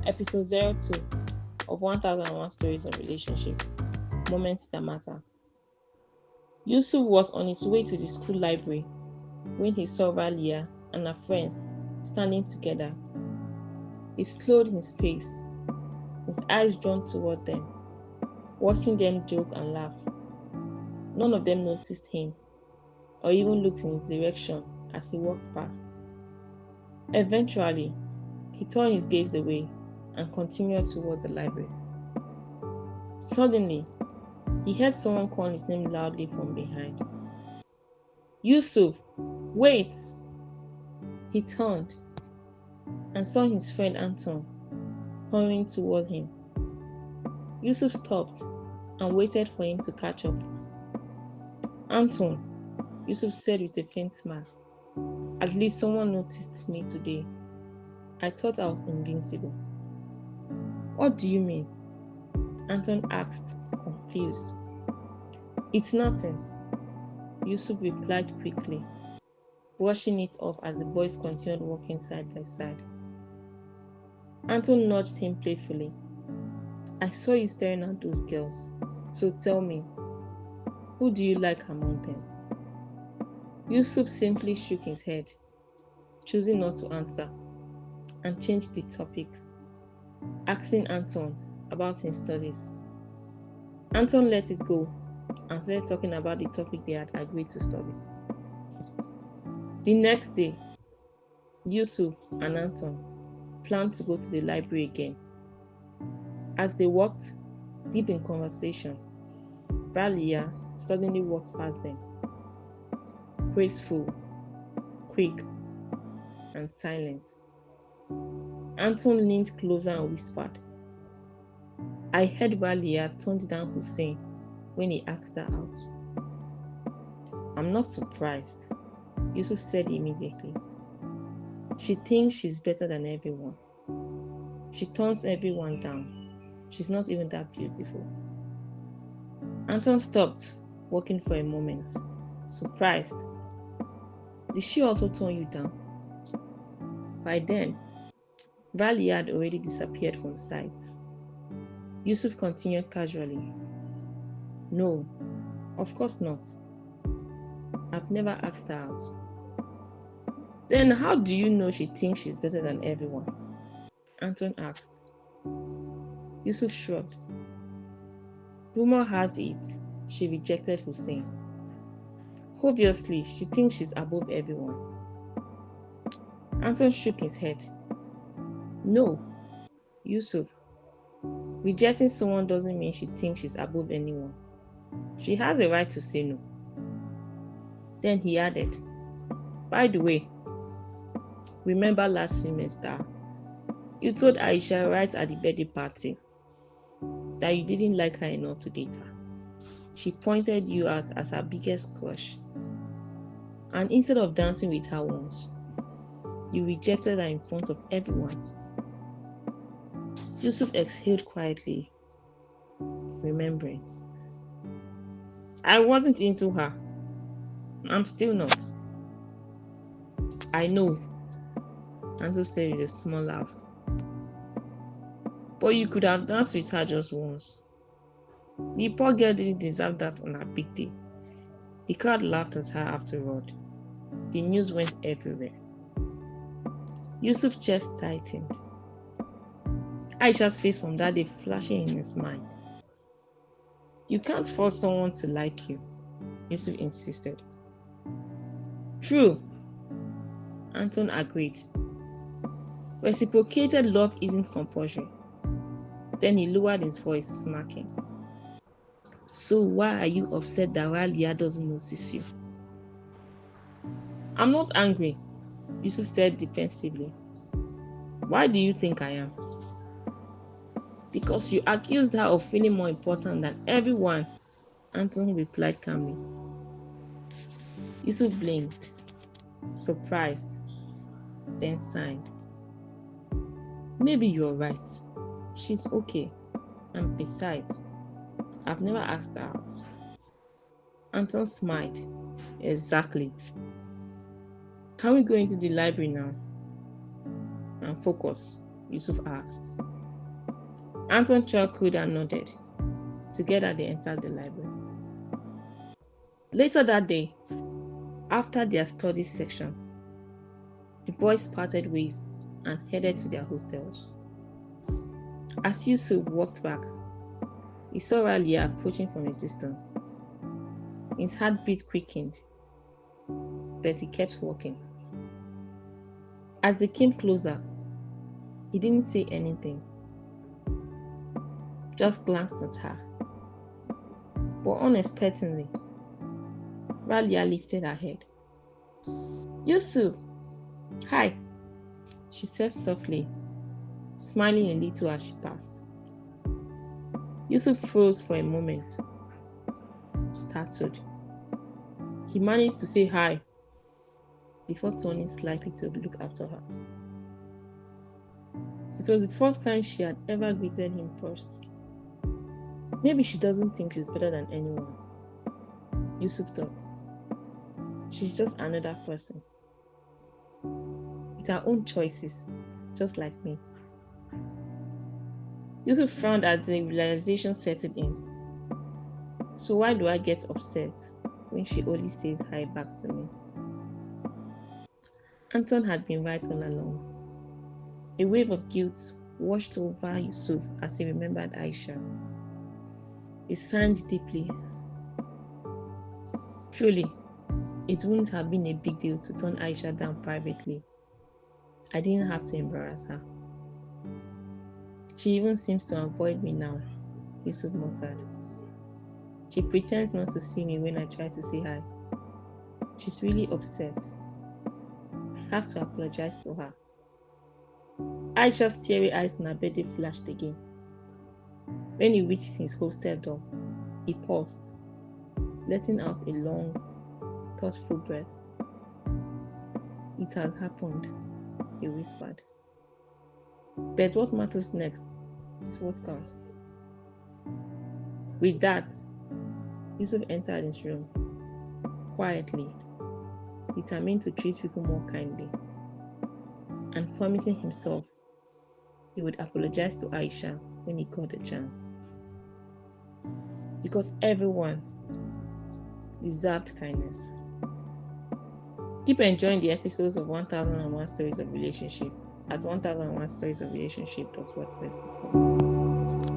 Episode 02 of 1001 Stories of Relationship, Moments That Matter. Yusuf was on his way to the school library when he saw Ralia and her friends standing together. He slowed his pace, his eyes drawn toward them, watching them joke and laugh. None of them noticed him or even looked in his direction as he walked past. Eventually, he turned his gaze away and continued toward the library. Suddenly, he heard someone call his name loudly from behind. Yusuf, wait! He turned and saw his friend Anton hurrying toward him. Yusuf stopped and waited for him to catch up. Anton, Yusuf said with a faint smile, at least someone noticed me today. I thought I was invincible. What do you mean? Anton asked, confused. It's nothing, Yusuf replied quickly, brushing it off as the boys continued walking side by side. Anton nudged him playfully. I saw you staring at those girls, so tell me, who do you like among them? Yusuf simply shook his head, choosing not to answer, and changed the topic, asking Anton about his studies. Anton let it go and started talking about the topic they had agreed to study. The next day, Yusuf and Anton planned to go to the library again. As they walked deep in conversation, Ralia suddenly walked past them, graceful, quick, and silent. Anton leaned closer and whispered, I heard Ralia turned down Hussein when he asked her out. I'm not surprised, Yusuf said immediately. She thinks she's better than everyone. She turns everyone down. She's not even that beautiful. Anton stopped, walking for a moment, surprised. Did she also turn you down? By then, Ralia had already disappeared from sight. Yusuf continued casually. No, of course not. I've never asked her out. Then how do you know she thinks she's better than everyone? Anton asked. Yusuf shrugged. Rumor has it she rejected Hussein. Obviously, she thinks she's above everyone. Anton shook his head. No, Yusuf. Rejecting someone doesn't mean she thinks she's above anyone. She has a right to say no. Then he added, by the way, remember last semester, you told Aisha right at the birthday party that you didn't like her enough to date her. She pointed you out as her biggest crush. And instead of dancing with her once, you rejected her in front of everyone. Yusuf exhaled quietly, remembering. I wasn't into her. I'm still not. I know, Anton said with a small laugh. But you could have danced with her just once. The poor girl didn't deserve that on her big day. The crowd laughed at her afterward. The news went everywhere. Yusuf's chest tightened. Aisha's face from that day flashing in his mind. You can't force someone to like you, Yusuf insisted. True, Anton agreed. Reciprocated love isn't compulsory. Then he lowered his voice, smirking. So why are you upset that Ralia doesn't notice you? I'm not angry, Yusuf said defensively. Why do you think I am? Because you accused her of feeling more important than everyone, Anton replied calmly. Yusuf blinked, surprised, then sighed. Maybe you're right. She's okay. And besides, I've never asked her out. Anton smiled. Exactly. Can we go into the library now? And focus, Yusuf asked. Anton chuckled and nodded. Together they entered the library. Later that day, after their studies section, the boys parted ways and headed to their hostels. As Yusuf walked back, he saw Ralia approaching from a distance. His heartbeat quickened, but he kept walking. As they came closer, he didn't say anything, just glanced at her. But unexpectedly, Ralia lifted her head. "Yusuf, hi," she said softly, smiling a little as she passed. Yusuf froze for a moment, startled. He managed to say hi before turning slightly to look after her. It was the first time she had ever greeted him first. Maybe she doesn't think she's better than anyone, Yusuf thought. She's just another person, with her own choices, just like me. Yusuf frowned as the realization settled in. So why do I get upset when she only says hi back to me? Anton had been right all along. A wave of guilt washed over Yusuf as he remembered Aisha. He sighed deeply. Truly, it wouldn't have been a big deal to turn Aisha down privately. I didn't have to embarrass her. She even seems to avoid me now, Yusuf muttered. She pretends not to see me when I try to say hi. She's really upset. I have to apologize to her. Aisha's teary eyes in her birthday flashed again. When he reached his hostel door, he paused, letting out a long, thoughtful breath. It has happened, he whispered. But what matters next is what comes. With that, Yusuf entered his room, quietly, determined to treat people more kindly, and promising himself he would apologize to Aisha when he got the chance. Because everyone deserved kindness. Keep enjoying the episodes of 1001 Stories of Relationship at 1001storiesofrelationship.wordpress.com.